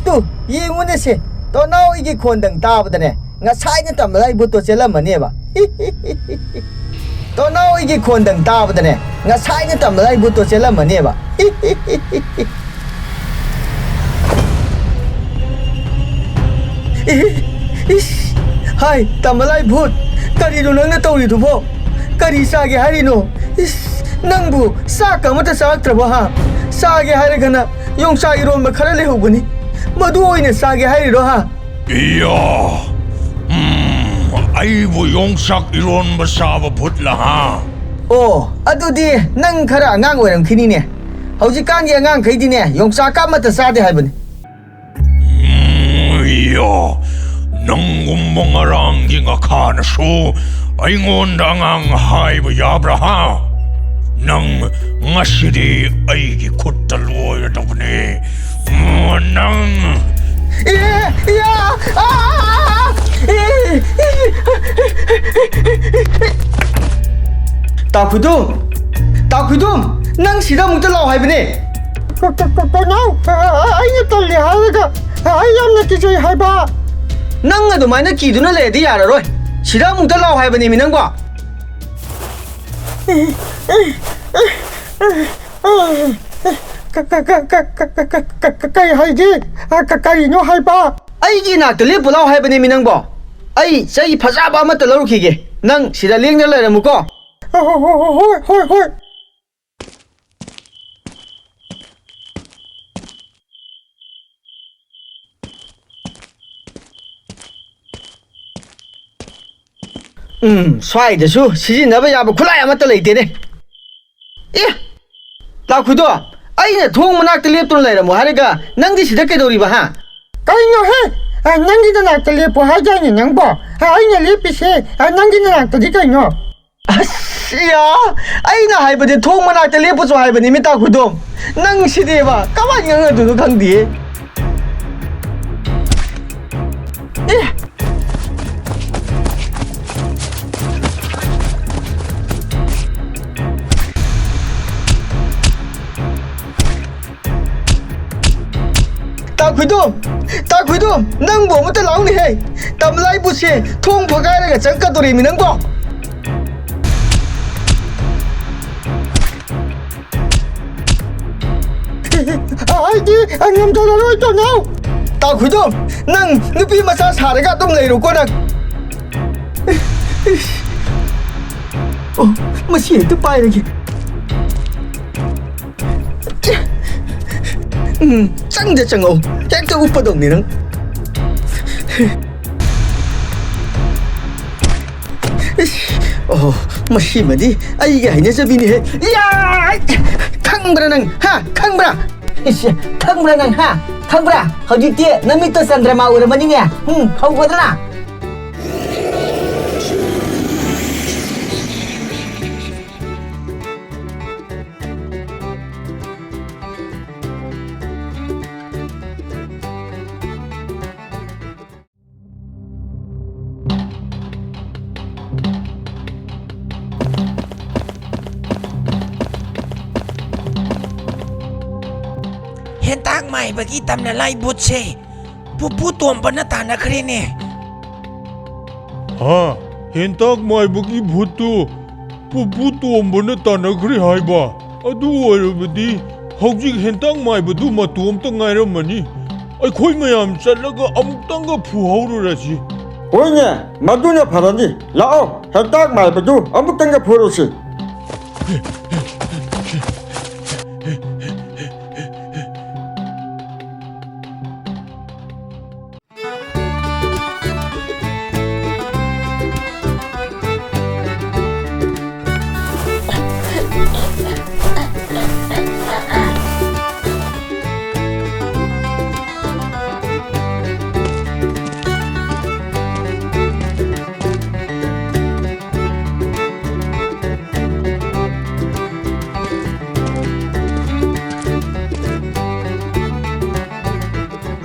Tu yingun se to now igi khondang ta badane nga sai na tam lai bu to chela mane ba to now igi khondang ta badane nga sai na tam lai bu to chela mane ba hai tam lai bhut kari do nang na tawri du bo kari sa ge hari no nang bu sa ka mata sa tra ba ha sa ge hari gana yong sa iron ba khara le hobuni madu oine sa ge hari ro ha iya ai bu yong sak iron ba sa ba phut la ha oh adudi nang khara angang oiram khini ne hauji kan ge angang khai di ne yong sa ka mata sa de hai bani iya nang gumbong arang gi nga khan su ai ngon dangang hai bu ya bra ha nang ngasidi ai gi khut ta loi da bne nang Ta Khudum nang sida mung ta law hai bane ko nau ai na to le ha ga ai yam na ki joi hai ba nang adu mai na ki du na le di ya roi sida mung ta law hai bane mi nang ba kai hai ji kai no hai ba ai gi na to le bu law hai bane mi nang ba ai sai phaja ba ma ta lo ki ge nang sida leng na le ra mu ko hoi swai da su sizinaba yaba khulai amata leite ne eh ta khudo aina thong manak te leptun leiramu haraga nangdi sida kedori ba ha kai no he nangi na nak le po ha ja ni nang ba ai na le pi se nangi na nak di kai no asiya aina haibade thong manak te lepu so haibani mi ta khudo nang side ba kawan ngang adu khang di eh Ta Khudum nang bo mata law ni he tam lai bu se thong phagai ra ga chang ka tori mi nang bo ai ji anyam to lo to nau Ta Khudum nang nupi macha sa ra ga tum lei ro ko nang oh ma si tu pai ra ki 짱 대짱어 약간 오빠도 없니는 마시마디 아이게 아니냐 저비니 야 캉브라낭 하 캉브라 캉브라낭 하 캉브라 허지띠에 너미또 산드라마 오르마니냐 하우거드나 Hentak mai bagi tamna lai but se pupu tuam pana tana khre ne ha hentak mai bagi bhutu pupu tuam pana tana khre hai ba adu oirabadi hojik hentak mai badu matuam ta ngairamani ai khoi mayam chalaga amuktang ga phuhauru rasi hoine maduna pharani lao hentak mai badu amutang ga phurosi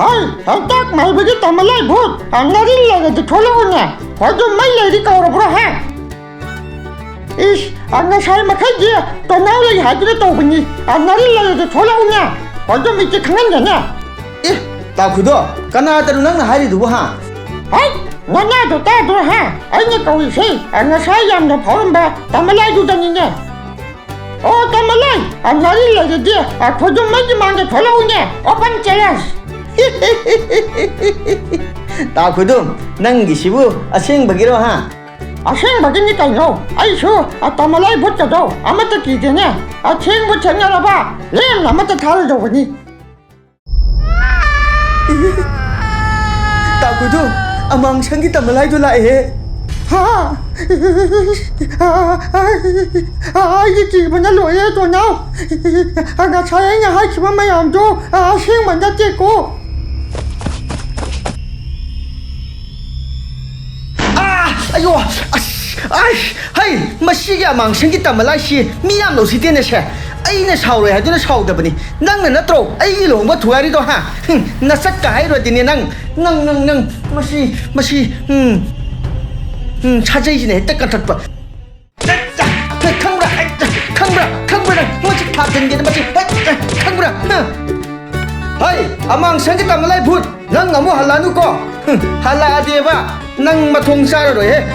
hai hentak mai bagi tamalai bhut anari laga de tholo nya hojo mai lady ka ro bro ha ish anga sai makai ji to nau lai ha de to bani anari laga de tholo nya 좀 이제 강한잖아. 이 따쿠도 까나다루 낭나 하리두부 하 아이, 너나도 따도 하. 아니 거기서 안 사이암도 보름바 담을라이 두다니네. 담을라이 안 나릴래지. 거좀 많이 만게 돌아오네. 오빤 젤라스. 따쿠도 낭기시부 아생바기로 하 생박이니까요. 아이쇼, 담을라이 붙자도 아무것도 기대네. 생부 전열어봐. 렘 아무것도 다르죠 보니. 따쿠도 아망샹기 따말라이도 라에 이게 기분을 놓여도 나. 나 사양이 하지만 마음도 생만다 째고. 아이고 하이 마시기 아망샹기 따말라이시 미얌 노시데네세 아이네 사오래 하드네 사오다보니 낭나 나트로 아이 롱바 투아리도 하 나삭가 하이로디니 낭 마시 찾아이지네 때까탔바 강브라 뭐지 타든게는 마치 강브라 하이 아망샹기 따말라이 붓낭 나무 할라누고 할라아디에바 낭 마통사로 해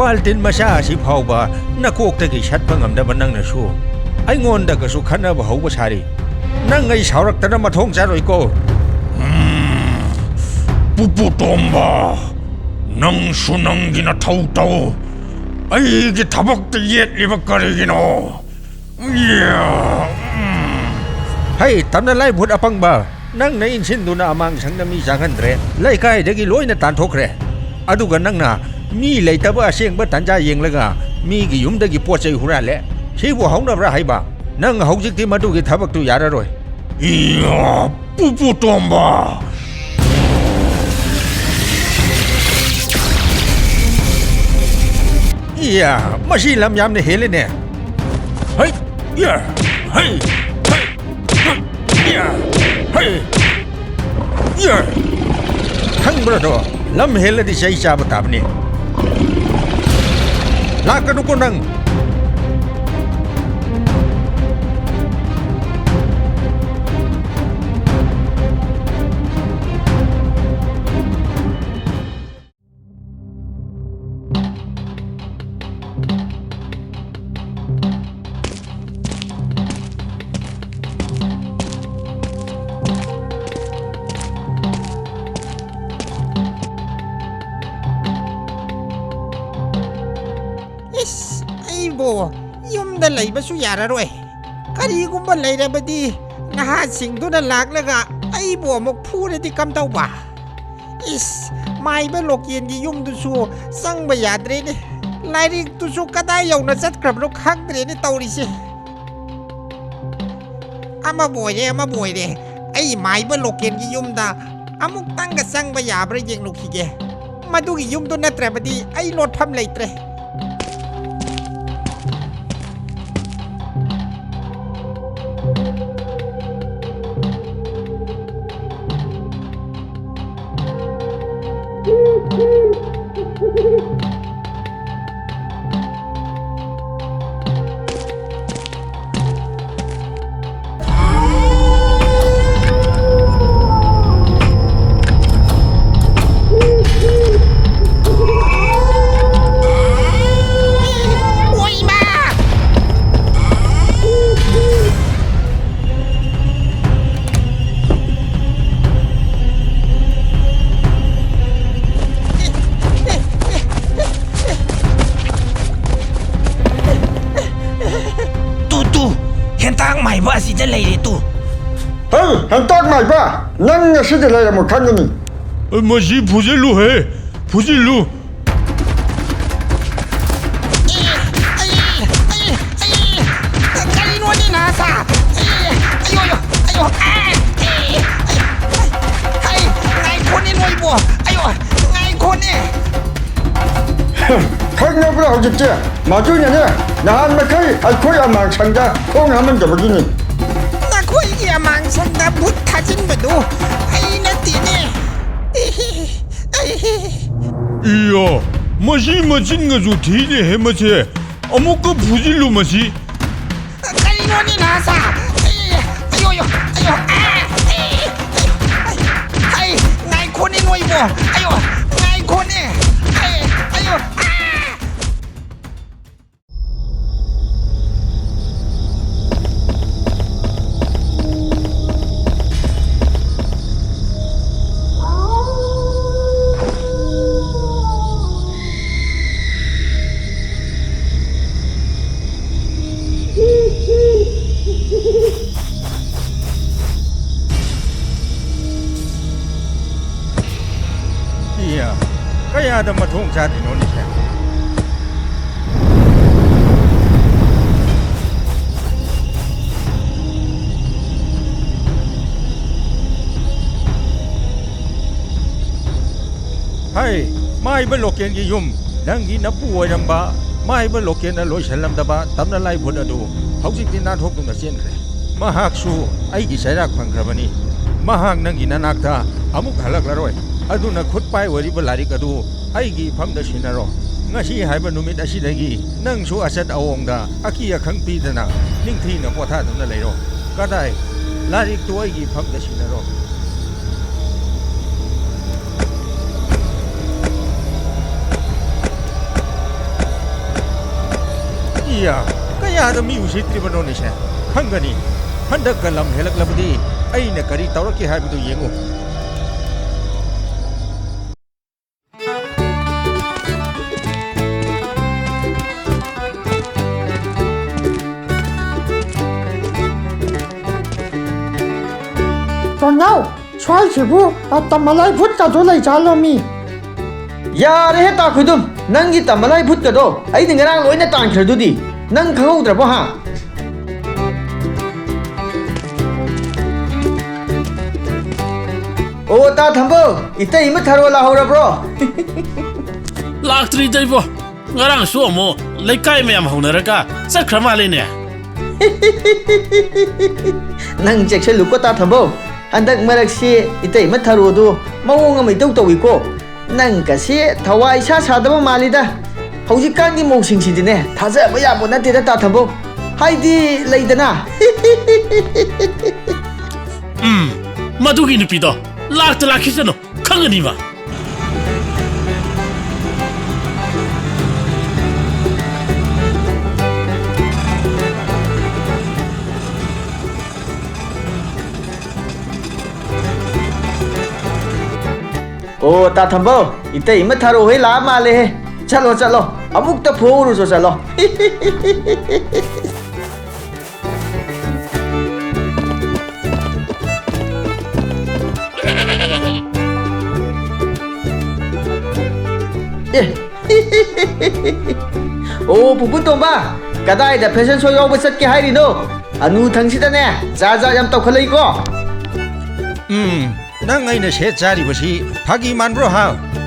Baltin masa si phauba nakok tagi shat pangamda banang na su ai ngon da ka su khana ba hau ba sari nang ngai saurak tana mathong charoi ko Pupu tomba nang sunangina tau ai gi tabak te yet liba karigino hai tamna lai phut apang ba nang na in sin du na amang sang na mi jangan re lai kai dagi loi na tan thok re adu ga nang na mi lai ta ba seng ba tan ja yeng laga mi gi yum dagi po chai hura le si bu hong na bra hai ba nang hojik ti madu gi thabak tu yara roi iya pupu tomba iya masi lam yam ne hele ne hai ya hai ya hai ya khang bra do lam hele di sai cha ba tab ni la ka du ko nang ꯌꯨꯝꯗ ꯂꯩꯕꯁꯨ ꯌꯥꯔꯔꯣꯏ ꯀꯔꯤꯒꯨꯝꯕ ꯂꯩꯔꯕꯗꯤ ꯅꯍꯥꯁꯤꯡꯗꯨꯅ ꯂꯥꯛꯂꯒ ꯑꯩꯕꯨ ꯑꯃꯨꯛ ꯐꯨꯔꯗꯤ ꯀꯝꯗꯧꯕ ꯏꯁ ꯃꯥꯏꯕ ꯂꯣꯀꯦꯟꯒꯤ ꯌꯨꯝꯗꯨꯁꯨ ꯆꯪꯕ ꯌꯥꯗ꯭ꯔꯦꯅꯦ ꯂꯥꯏꯔꯤꯛꯇꯨꯁꯨ ꯀꯗꯥꯏ ꯌꯧꯅ ꯆꯠꯈ꯭ꯔꯕꯅꯣ ꯈꯪꯗ꯭ꯔꯦꯅꯦ ꯇꯧꯔꯤꯁꯦ ꯑꯃꯕꯨ ꯑꯣꯏꯔꯦ ꯑꯩ ꯃꯥꯏꯕ ꯂꯣꯀꯦꯟꯒꯤ ꯌꯨꯝꯗ ꯑꯃꯨꯛꯇꯪꯒ ꯆꯪꯕ ꯌꯥꯕ꯭ꯔꯥ ꯌꯦꯡꯂꯨꯈꯤꯒꯦ ꯃꯗꯨꯒꯤ ꯌꯨꯝꯗꯨ ꯅꯠꯇ꯭ꯔꯕꯗꯤ ꯑꯩ ꯂꯣꯠꯐꯝ ꯂꯩꯇ꯭ꯔꯦ ꯑꯁꯤꯗ ꯂꯩꯔꯦ ꯇꯨ ꯍꯩ ꯍꯦꯟꯇꯥꯛ ꯃꯥꯏꯕ ꯅꯪ ꯉꯁꯤꯗ ꯂꯩꯔꯝꯃꯣ ꯈꯪꯒꯅꯤ ꯃꯁꯤ ꯐꯨꯖꯤꯜꯂꯨ ꯍꯦ ꯐꯨꯖꯤꯜꯂꯨ ꯀꯔꯤꯅꯣꯅꯦ ꯅꯥꯁꯥ ꯉꯥꯏꯈꯣꯅꯦ ꯅꯣꯏꯕꯣ ꯉꯥꯏꯈꯣꯅꯦ ꯈꯪꯉꯦ ꯈꯪꯅꯕ꯭ꯔꯥ ꯍꯧꯖꯤꯛꯇꯤ ꯃꯗꯨꯅꯅꯦ ꯅꯍꯥꯟ ꯃꯈꯩ ꯑꯩꯈꯣꯏ ꯑꯃꯥꯡꯁꯪꯗ ꯈꯣꯡ ꯍꯥꯝꯃꯟꯗꯕꯒꯤꯅꯤ ꯅꯈꯣꯏꯒꯤ ꯑꯃꯥꯡꯁꯪꯗ ꯚꯨꯠ ꯊꯥꯖꯤꯟꯕꯗꯨ ꯑꯩ ꯅꯠꯇꯦꯅꯦ 이야, 마시 마친가주 디네 해마체 아무까 부질로 마시. ꯀꯔꯤꯅꯣꯅꯦ ꯅꯍꯥꯁꯥ ꯑꯌꯣ ꯑꯩ ꯉꯥꯏꯈꯣꯅꯦ ꯅꯣꯏꯕꯣ ꯑꯌꯣ ꯉꯥꯏꯈꯣꯅꯦ ꯑꯌꯣ 이야, 까야다 마통 자리 노니세. 하이, 마이버 로켄기 윰, 낭기 나쁘 오이람바, 마이버 로켄나 로이살람다바, 담날라이 보다도, 하우직디 난 혹동나 젠그레. 마학수, 아이기 사이락 방크라바니, 마학 낭기 나낙다, 아묵 할락라로이. ꯑꯗꯨꯅ ꯈꯨꯠ ꯄꯥꯏ ꯑꯣꯏꯔꯤꯕ ꯂꯥꯏꯔꯤꯛ ꯑꯗꯨ ꯑꯩꯒꯤ ꯏꯐꯝꯗ ꯁꯤꯟꯅꯔꯣ ꯉꯁꯤ ꯍꯥꯏꯕ ꯅꯨꯃꯤꯠ ꯑꯁꯤꯗꯒꯤ ꯅꯪꯁꯨ ꯑꯆꯠ ꯑꯋꯣꯡꯗ ꯑꯀꯤ ꯑꯈꯪ ꯄꯤꯗꯅ ꯅꯤꯡꯊꯤꯅ ꯄꯣꯊꯥꯗꯨꯅ ꯂꯩꯔꯣ ꯀꯗꯥꯏ ꯂꯥꯏꯔꯤꯛꯇꯨ ꯑꯩꯒꯤ ꯏꯐꯝꯗ ꯁꯤꯟꯅꯔꯣ 이야 ꯀꯌꯥꯗ ꯃꯤ ꯎꯁꯤꯠꯇ꯭ꯔꯤꯕꯅꯣꯅꯦꯁꯦ ꯈꯪꯒꯅꯤ ꯍꯟꯗꯛꯀ ꯂꯝ ꯍꯦꯜꯂꯛꯂꯕꯗꯤ ꯑꯩꯅ ꯀꯔꯤ ꯇꯧꯔꯛꯀꯦ ꯍꯥꯏꯕꯗꯨ ꯌꯦꯡꯉꯨ ꯇꯣꯅꯥꯎ ꯁ꯭ꯋꯥꯏꯁꯤꯕꯨ ꯇꯝꯃꯂꯥꯏ ꯚꯨꯠꯀꯗꯣ ꯂꯩꯖꯥꯠꯂꯣꯃꯤ ꯌꯥꯔꯦꯍꯦ ꯇꯥ ꯈꯨꯗꯨꯝ ꯅꯪꯒꯤ ꯇꯝꯃꯂꯥꯏ ꯚꯨꯠꯀꯗꯣ ꯑꯩꯅ ꯉꯔꯥꯡ ꯂꯣꯏꯅ ꯇꯥꯟꯈ꯭ꯔꯗꯨꯗꯤ ꯅꯪ ꯈꯪꯍꯧꯗ꯭ꯔꯕꯣ ꯍꯥ ꯑꯣ ꯇꯥ ꯊꯝꯕꯧ ꯏꯇꯩ ꯑꯃ ꯊꯥꯔꯣ ꯂꯥꯛꯍꯧꯔꯕ꯭ꯔꯣ ꯂꯥꯛꯇ꯭ꯔꯤꯗꯩꯕꯣ ꯉꯔꯥꯡꯁꯨ ꯑꯃꯨꯛ ꯂꯩꯀꯥꯏ ꯃꯌꯥꯝ ꯍꯧꯅꯔꯒ ꯆꯠꯈ꯭ꯔ ꯃꯥꯜꯂꯦꯅꯦ ꯅꯪ ꯆꯦꯛꯁꯤꯜꯂꯨꯀꯣ ꯇꯥ ꯊꯝꯕꯧ ꯍꯟꯗꯛ ꯃꯔꯛꯁꯤ ꯏꯇꯩ ꯑꯃ ꯊꯥꯔꯣꯗꯨ ꯃꯑꯣꯡ ꯑꯃ ꯏꯇꯧ ꯇꯧꯏꯀꯣ ꯅꯪ ꯀꯁꯤ ꯊꯋꯥꯏ ꯏꯁꯥ ꯁꯥꯗꯕ ꯃꯥꯜꯂꯤꯗ ꯍꯧꯖꯤꯛꯀꯥꯟꯒꯤ ꯃꯧꯁꯤꯡꯁꯤꯗꯤꯅꯦ ꯊꯥꯖꯕ ꯌꯥꯕ ꯅꯠꯇꯦꯗ ꯇꯥ ꯊꯝꯕꯧ ꯍꯥꯏꯗꯤ ꯂꯩꯗꯅ ꯃꯗꯨꯒꯤ ꯅꯨꯄꯤꯗꯣ ꯂꯥꯛꯇ ꯂꯥꯛꯈꯤꯁꯅꯨ ꯈꯪꯒꯅꯤꯕ ꯑꯣ ꯇꯥ ꯊꯝꯕꯧ 이때 이마 타로 회 라 말레 잘로 잘로 아묵다 보우르서 잘로 예. 오 부부똥바 가다이다 패션쇼 여고 ꯆꯠꯀꯦ 하이리노 아누 당시다네 자자 얌 떡할레이고 ꯅꯪ ꯑꯩꯅ ꯁꯦꯠ ꯆꯥꯔꯤꯕꯁꯤ ꯐꯥꯒꯤ ꯃꯥꯟꯕ꯭ꯔꯣ ꯍꯥ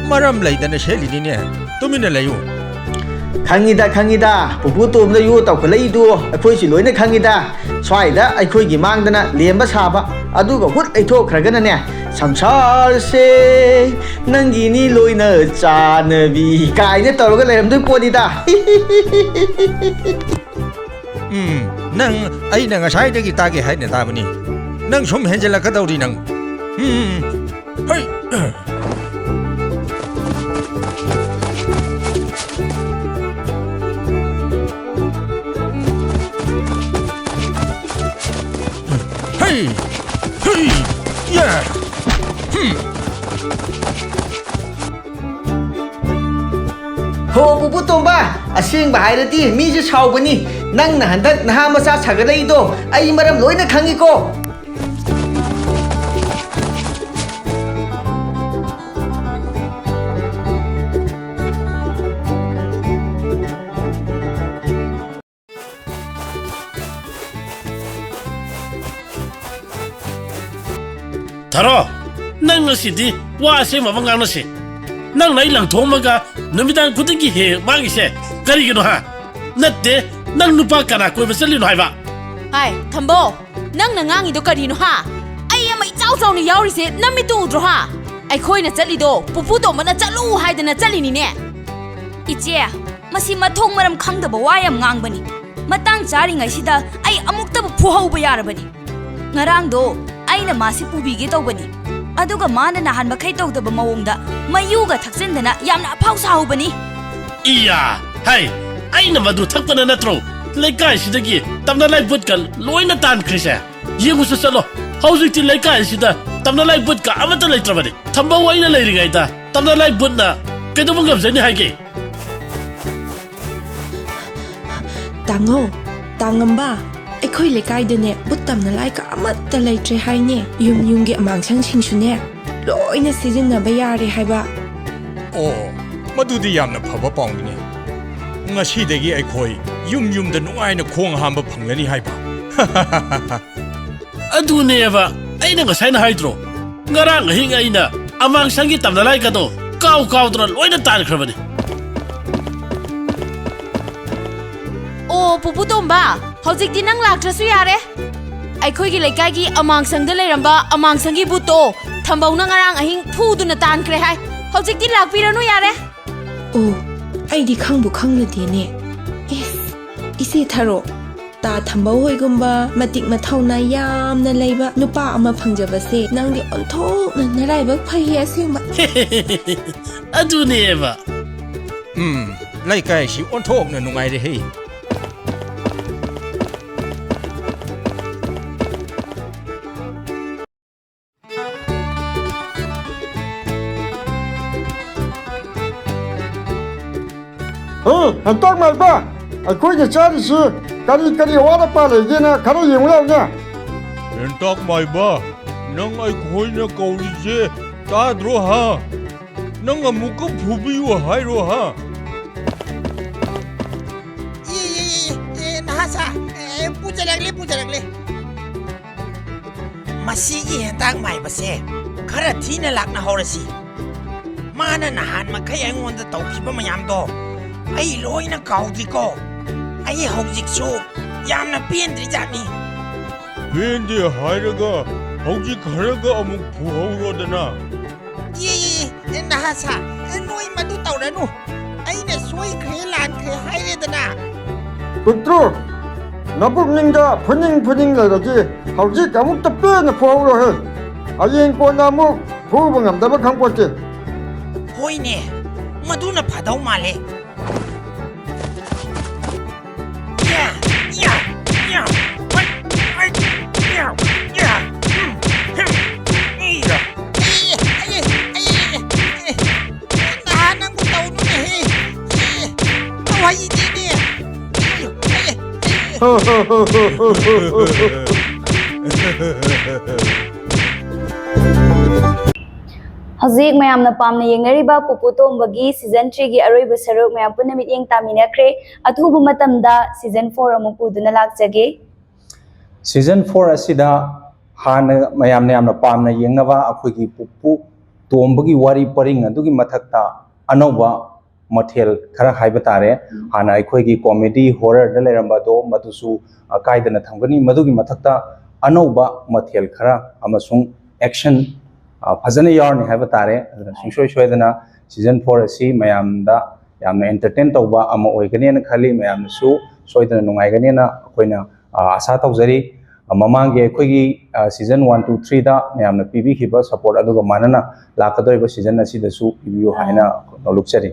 ꯃꯔꯝ ꯂꯩꯗꯅ ꯁꯦꯠꯂꯤꯅꯤꯅꯦ ꯇꯨꯃꯤꯟꯅ ꯂꯩꯌꯨ ꯈꯪꯉꯤꯗ ꯈꯪꯉꯤꯗ ꯄꯨꯄꯨ ꯇꯣꯝꯗ ꯌꯨ ꯇꯧꯈꯠꯂꯛꯏꯗꯨ ꯑꯩꯈꯣꯏꯁꯨ ꯂꯣꯏꯅ ꯈꯪꯉꯤꯗ ꯁ꯭ꯋꯥꯏꯗ ꯑꯩꯈꯣꯏꯒꯤ ꯃꯥꯡꯗꯅ ꯂꯦꯝꯕ ꯁꯥꯕ ꯑꯗꯨꯒ ꯍꯨꯠ ꯂꯩꯊꯣꯛꯈ꯭ꯔꯒꯅꯅꯦ ꯁꯪꯁꯥꯔꯁꯦ ꯅꯪꯒꯤꯅꯤ ꯂꯣꯏꯅ ꯆꯥꯅꯕꯤ ꯀꯥꯏꯅ ꯇꯧꯔꯒ ꯂꯩꯔꯝꯗꯣꯏ ꯄꯣꯠꯅꯤꯗ ꯅꯪ ꯑꯩꯅ ꯉꯁꯥꯏꯗꯒꯤ ꯇꯥꯒꯦ ꯍꯥꯏꯅ ꯇꯥꯕꯅꯤ ꯅꯪ ꯁꯨꯝ ꯍꯦꯟꯖꯜꯂꯛꯀꯗꯧꯔꯤ ꯅꯪ ꯍꯩ 헤이 헤이 야 ꯍꯣ ꯄꯨꯄꯨ ꯇꯣꯝꯕ ꯑꯁꯦꯡꯕ ꯍꯥꯏꯔꯗꯤ ꯃꯤꯁꯦ ꯁꯥꯎꯕꯅꯤ ꯅꯪꯅ ꯍꯟꯗꯛ ꯅꯍꯥ ꯃꯆꯥ ꯁꯥꯒꯠꯂꯛꯏꯗꯣ ꯑꯩ ꯃꯔꯝ ꯂꯣꯏꯅ ꯈꯪꯉꯤꯀꯣ 타로 ꯅꯪ ꯉꯁꯤꯗꯤ ꯋꯥ ꯑꯁꯦꯡꯕ ꯑꯃ ꯉꯥꯡꯅꯁꯤ ꯅꯪꯅ ꯑꯩ ꯂꯪꯊꯣꯛꯑꯝꯃꯒ ꯅꯨꯃꯤꯗꯥꯡ ꯈꯨꯗꯤꯡꯒꯤ ꯍꯦꯛ ꯃꯥꯡꯉꯤꯁꯦ ꯀꯔꯤꯒꯤꯅꯣ ꯍꯥ ꯅꯠꯇꯦ ꯅꯪ ꯅꯨꯄꯥ ꯀꯅꯥ ꯀꯣꯏꯕ ꯆꯠꯂꯤꯅꯣ ꯍꯥꯏꯕ ꯍꯥꯏ ꯊꯝꯕꯣ ꯅꯪꯅ ꯉꯥꯡꯉꯤꯗꯣ ꯀꯔꯤꯅꯣ ꯍꯥ ꯑꯩ ꯑꯃ ꯏꯆꯥꯎ ꯆꯥꯎꯅ ꯌꯥꯎꯔꯤꯁꯦ ꯅꯝꯃꯤꯠꯇꯨ ꯎꯗ꯭ꯔꯣ ꯍꯥ ꯑꯩꯈꯣꯏꯅ ꯆꯠꯂꯤꯗꯣ ꯄꯨꯄꯨ ꯇꯣꯝꯕꯅ ꯆꯠꯂꯨ ꯍꯥꯏꯗꯅ ꯆꯠꯂꯤꯅꯤꯅꯦ ꯏꯆꯦ ꯃꯁꯤ ꯃꯊꯣꯡ ꯃꯔꯝ ꯈꯪꯗꯕ ꯋꯥ ꯌꯥꯝ ꯉꯥꯡꯕꯅꯤ ꯃꯇꯥꯡ ꯆꯥꯔꯤꯉꯩꯁꯤꯗ ꯑꯩ ꯑꯃꯨꯛꯇꯕꯨ ꯐꯨꯍꯧꯕ ꯌꯥꯔꯕꯅꯤ ꯉꯔꯥꯡꯗꯣ ꯑꯩꯅ ꯃꯥꯁꯤ ꯄꯨꯕꯤꯒꯦ ꯇꯧꯕꯅꯤ ꯑꯗꯨꯒ ꯃꯥꯅ ꯅꯍꯥꯟ ꯃꯈꯩ ꯇꯧꯗꯕ ꯃꯑꯣꯡꯗ ꯃꯌꯨꯒ ꯊꯛꯆꯤꯟꯗꯅ ꯌꯥꯝꯅ ꯑꯐꯥꯎ ꯁꯥꯍꯧꯕꯅꯤ 이야 하이 아이나 마두 탁번에 나트로 레이카이 시다기 땀나라이 붓가 로이나 딴 크리세 예구스 썰로 하우직티 레이카이 시다 땀나라이 붓가 아무것도 레이트라바디 탐바 와이나 레이리가 있다 땀나라이 붓나 그래도 뭔가 없으니 하이게 Tangô, Tangamba, ꯑꯩꯈꯣꯏ ꯂꯩꯀꯥꯏꯗꯅꯦ ꯕꯨꯠ ꯇꯝꯅ ꯂꯥꯏꯀ ꯑꯃꯠꯇ ꯂꯩꯇ꯭ꯔꯦ ꯍꯥꯏꯅꯦ ꯌꯨꯝꯒꯤ ꯑꯃꯥꯡꯁꯪꯁꯤꯡꯁꯨꯅꯦ ꯂꯣꯏꯅ ꯁꯤꯖꯤꯟꯅꯕ ꯌꯥꯔꯦ ꯍꯥꯏꯕ ꯑꯣ ꯃꯗꯨꯗꯤ ꯌꯥꯝꯅ ꯐꯕ ꯄꯥꯎꯅꯤꯅꯦ ꯉꯁꯤꯗꯒꯤ ꯑꯩꯈꯣꯏ ꯌꯨꯝꯗ ꯅꯨꯡꯉꯥꯏꯅ ꯈꯣꯡ ꯍꯥꯝꯕ ꯐꯪꯒꯅꯤ ꯍꯥꯏꯕ ꯑꯗꯨꯅꯦꯕ ꯑꯩꯅ ꯉꯁꯥꯏꯅ ꯍꯥꯏꯗ꯭ꯔꯣ ꯉꯔꯥꯡ ꯑꯍꯤꯡ ꯑꯩꯅ ꯑꯃꯥꯡꯁꯪꯒꯤ ꯇꯝꯅꯂꯥꯏꯀꯗꯣ ꯀꯥꯎꯗꯅ ꯂꯣꯏꯅ ꯇꯥꯟꯈ꯭ꯔꯕꯅꯤ ꯑꯣ ꯄꯨꯄꯨ ꯇꯣꯝꯕ ꯍꯧꯖꯤꯛꯇꯤ ꯅꯪ ꯂꯥꯛꯇ꯭ꯔꯁꯨ ꯌꯥꯔꯦ ꯑꯩꯈꯣꯏꯒꯤ ꯂꯩꯀꯥꯏꯒꯤ ꯑꯃꯥꯡꯁꯪꯗ ꯂꯩꯔꯝꯕ ꯑꯃꯥꯡꯁꯪꯒꯤ ꯕꯨꯠꯇꯣ ꯊꯝꯕꯧꯅ ꯉꯔꯥꯡ ꯑꯍꯤꯡ ꯐꯨꯗꯨꯅ ꯇꯥꯟꯈ꯭ꯔꯦ ꯍꯥꯏ ꯍꯧꯖꯤꯛꯇꯤ ꯂꯥꯛꯄꯤꯔꯅꯨ ꯌꯥꯔꯦ ꯑꯣ ꯑꯩꯗꯤ ꯈꯪꯕꯨ ꯈꯪꯂꯨꯗꯦꯅꯦ ꯏꯆꯦ ꯊꯥꯔꯣ ꯇꯥ ꯊꯝꯕꯧ ꯍꯣꯏꯒꯨꯝꯕ ꯃꯇꯤꯛ ꯃꯊꯧꯅꯥ ꯌꯥꯝꯅ ꯂꯩꯕ ꯅꯨꯄꯥ ꯑꯃ ꯐꯪꯖꯕꯁꯦ ꯅꯪꯗꯤ ꯑꯣꯟꯊꯣꯛꯅ ꯅꯔꯥꯏꯕꯛ ꯐꯩꯌꯦ ꯑꯁꯦꯡꯕ ꯑꯗꯨꯅꯦꯕ ꯂꯩꯀꯥꯏꯁꯤ ꯑꯣꯟꯊꯣꯛꯅ ꯅꯨꯡꯉꯥꯏꯔꯦꯍꯦ ꯍꯟꯇꯛ ꯃꯥꯏꯕ ꯑꯩꯈꯣꯏꯅ ꯆꯥꯔꯤꯁꯤ ꯀꯔꯤ ꯑꯋꯥꯠ ꯑꯄꯥ ꯂꯩꯒꯦꯅ ꯈꯔ ꯌꯦꯡꯉꯨ ꯌꯥꯎꯅꯦ ꯍꯦꯟꯇꯥꯛ ꯃꯥꯏꯕ ꯅꯪ ꯑꯩꯈꯣꯏꯅ ꯀꯧꯔꯤꯁꯦ ꯇꯥꯗ꯭ꯔꯣ ꯍꯥ ꯅꯪ ꯑꯃꯨꯛꯀ ꯐꯨꯕꯤꯌꯨ ꯍꯥꯏꯔꯣ ꯍꯥ ꯅꯍꯥꯁꯥ ꯄꯨꯖꯔꯛꯂꯦ ꯃꯁꯤꯒꯤ ꯍꯦꯟꯇꯥꯛ ꯃꯥꯏꯕꯁꯦ ꯈꯔ ꯊꯤꯅ ꯂꯥꯛꯅꯍꯧꯔꯁꯤ ꯃꯥꯅ ꯅꯍꯥꯟ ꯃꯈꯩ ꯑꯩꯉꯣꯟꯗ ꯇꯧꯈꯤꯕ ꯃꯌꯥꯝꯗꯣ ꯑꯩ ꯂꯣꯏꯅ ꯀꯥꯎꯗ꯭ꯔꯤꯀꯣ ꯑꯩ ꯍꯧꯖꯤꯛꯁꯨ ꯌꯥꯝꯅ ꯄꯦꯟꯗ꯭ꯔꯤꯖꯥꯠꯅꯤ ꯄꯦꯟꯗꯦ ꯍꯥꯏꯔꯒ ꯍꯧꯖꯤꯛ ꯈꯔꯒ ꯑꯃꯨꯛ ꯐꯨꯍꯧꯔꯣꯗꯅ ꯅꯍꯥꯁꯥ ꯅꯣꯏ ꯃꯗꯨ ꯇꯧꯔꯅꯨ ꯑꯩꯅ ꯁꯣꯏꯈ꯭ꯔꯦ ꯂꯥꯟꯈ꯭ꯔꯦ ꯍꯥꯏꯔꯦꯗꯅ ꯄꯨꯠꯇ꯭ꯔꯨ ꯅꯕꯨꯛꯅꯤꯡꯗ ꯐꯨꯅꯤꯡ ꯂꯩꯔꯗꯤ ꯍꯧꯖꯤꯛ ꯑꯃꯨꯛꯇ ꯄꯦꯟꯅ ꯐꯨꯍꯧꯔꯣꯍꯦ ꯍꯌꯦꯡ ꯀꯣꯟꯅ ꯑꯃꯨꯛ ꯐꯨꯕ ꯉꯝꯗꯕ ꯈꯪꯄꯣꯠꯇꯦ ꯍꯣꯏꯅꯦ ꯃꯗꯨꯅ ꯐꯗꯧ ꯃꯥꯜꯂꯦ ꯍꯧꯖꯤꯛ ꯃꯌꯥꯝꯅ ꯄꯥꯝꯅ ꯌꯦꯡꯅꯔꯤꯕ ꯄꯨꯄꯨ ꯇꯣꯝꯕꯒꯤ ꯁꯤꯖꯟ 3ꯒꯤ ꯑꯔꯣꯏꯕ ꯁꯔꯨꯛ ꯃꯌꯥꯝ ꯄꯨꯟꯅ ꯃꯤꯠꯌꯦꯡ ꯇꯥꯃꯤꯟꯅꯈ꯭ꯔꯦ ꯑꯊꯨꯕ ꯃꯇꯝꯗ ꯁꯤꯖꯟ 4 ꯑꯃꯨꯛ ꯄꯨꯗꯨꯅ ꯂꯥꯛꯆꯒꯦ ꯁꯤꯖꯟ 4 ꯑꯁꯤꯗ ꯍꯥꯟꯅ ꯃꯌꯥꯝꯅ ꯌꯥꯝꯅ ꯄꯥꯝꯅ ꯌꯦꯡꯅꯕ ꯑꯩꯈꯣꯏꯒꯤ ꯄꯨꯄꯨ ꯇꯣꯝꯕꯒꯤ ꯋꯥꯔꯤ ꯄꯔꯤꯡ ꯑꯗꯨꯒꯤ ꯃꯊꯛꯇ ꯑꯅꯧꯕ ꯃꯊꯦꯜ ꯈꯔ ꯍꯥꯏꯕ ꯇꯥꯔꯦ ꯍꯥꯟꯅ ꯑꯩꯈꯣꯏꯒꯤ ꯀꯣꯃꯦꯗꯤ ꯍꯣꯔꯔꯗ ꯂꯩꯔꯝꯕꯗꯣ ꯃꯗꯨꯁꯨ ꯀꯥꯏꯗꯅ ꯊꯝꯒꯅꯤ ꯃꯗꯨꯒꯤ ꯃꯊꯛꯇ ꯑꯅꯧꯕ ꯃꯊꯦꯜ ꯈꯔ ꯑꯃꯁꯨꯡ ꯑꯦꯛꯁꯟ ꯐꯖꯅ ꯌꯥꯎꯔꯅꯤ ꯍꯥꯏꯕ ꯇꯥꯔꯦ ꯑꯗꯨꯅ ꯁꯨꯡꯁꯣꯏ ꯁꯣꯏꯗꯅ ꯁꯤꯖꯟ 4 ꯑꯁꯤ ꯃꯌꯥꯝꯗ ꯌꯥꯝꯅ ꯑꯦꯟꯇꯔꯇꯦꯟ ꯇꯧꯕ ꯑꯃ ꯑꯣꯏꯒꯅꯤꯅ ꯈꯜꯂꯤ ꯃꯌꯥꯝꯅꯁꯨ ꯁꯣꯏꯗꯅ ꯅꯨꯡꯉꯥꯏꯒꯅꯤꯅ ꯑꯩꯈꯣꯏꯅ ꯑꯥꯁꯥ ꯇꯧꯖꯔꯤ ꯃꯃꯥꯡꯒꯤ ꯑꯩꯈꯣꯏꯒꯤ ꯁꯤꯖꯟ 1 2 3ꯗ ꯃꯌꯥꯝꯅ ꯄꯤꯕꯤꯈꯤꯕ ꯁꯄꯣꯔꯠ ꯑꯗꯨꯒ ꯃꯥꯟꯅꯅ ꯂꯥꯛꯀꯗꯧꯔꯤꯕ ꯁꯤꯖꯟ ꯑꯁꯤꯗꯁꯨ ꯄꯤꯕꯤꯌꯨ ꯍꯥꯏꯅ ꯅꯣꯛꯆꯔꯤ